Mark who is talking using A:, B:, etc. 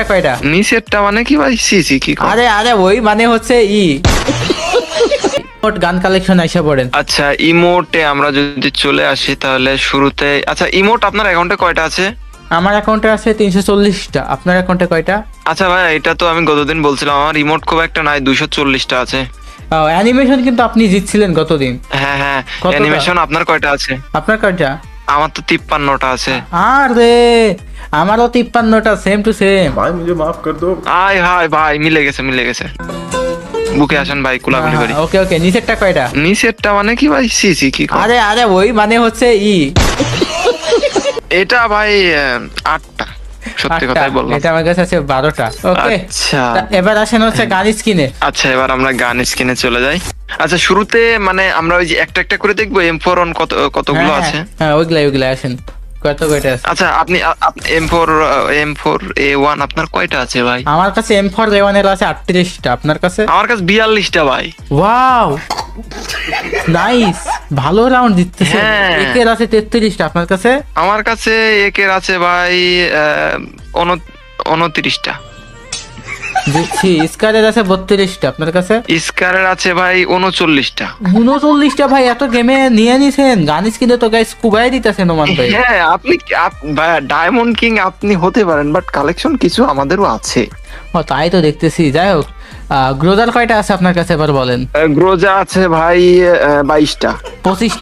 A: কয়টা?
B: নিচেরটা মানে কি ভাই? সিসি কি করে?
A: আরে আরে ওই মানে হচ্ছে মোট গান কালেকশন আইসা পড়েন।
B: আচ্ছা, ইমোটে আমরা যদি চলে আসি তাহলে শুরুতে, আচ্ছা ইমোট আপনার অ্যাকাউন্টে কয়টা আছে?
A: আমার অ্যাকাউন্টে আছে 340টা। আপনার অ্যাকাউন্টে কয়টা?
B: আচ্ছা ভাই, এটা তো আমি গতদিন বলছিলাম আমার ইমোট খুব একটা নাই, 240টা আছে।
A: অ্যানিমেশন কিন্তু আপনি জিতছিলেন গতদিন।
B: হ্যাঁ হ্যাঁ,
A: কতটা?
B: অ্যানিমেশন আপনার কয়টা আছে?
A: আপনার কয়টা?
B: আমার তো 53টা আছে।
A: আরে আমারও 53টা, সেম টু সেম।
C: भाई मुझे माफ कर दो।
B: আয় হায় ভাই, মিলে গেছে মিলে গেছে। বুকে আসেন ভাই, কুলাকুলি করি।
A: ওকে ওকে, নিচেরটা কয়টা?
B: নিচেরটা মানে কি ভাই? সিসি কি করে?
A: আরে আরে ওই মানে হচ্ছে
B: এটা ভাই 8টা, সত্যি
A: আটটা।
B: কথাই বললাম।
A: এটা আমার কাছে আছে 12টা। ওকে,
B: আচ্ছা
A: এবার আসেন হচ্ছে গান স্কিনে।
B: আচ্ছা, এবার আমরা গান স্ক্রিনে চলে যাই। আচ্ছা, শুরুতে মানে আমরা ওই যে একটা একটা করে দেখবো M4 অন কতগুলো আছে।
A: হ্যাঁ ওইগুলাই আসেন। কয়টা আছে?
B: আচ্ছা, আপনি M4A1 আপনার কয়টা আছে ভাই?
A: আমার কাছে M4 A1 এর আছে 38টা। আপনার কাছে?
B: আমার কাছে 42টা ভাই।
A: ওয়াও, নাইস, ভালো রাউন্ড দিতেছে।
B: হ্যাঁ।
A: একের আছে 33টা। আপনার কাছে?
B: আমার কাছে একের আছে ভাই 29টা।
A: দেখছি স্কারের আছে 32টা। আপনার কাছে?
B: স্কারের আছে ভাই 39টা।
A: 39টা ভাই, এত গেমে নিয়ে নিছেন। গান স্কিনে তো গাইস কুবাই দিতেছেন ওমান ভাই।
B: হ্যাঁ, আপনি ভাই ডায়মন্ড কিং আপনি হতে পারেন, বাট কালেকশন কিছু আমাদেরও আছে।
A: ও তাই তো দেখতেছি। যাই হোক, গ্রোজার কয়টা আছে আপনার কাছে এবার বলেন?
B: গ্রোজা আছে ভাই 22টা।
A: 25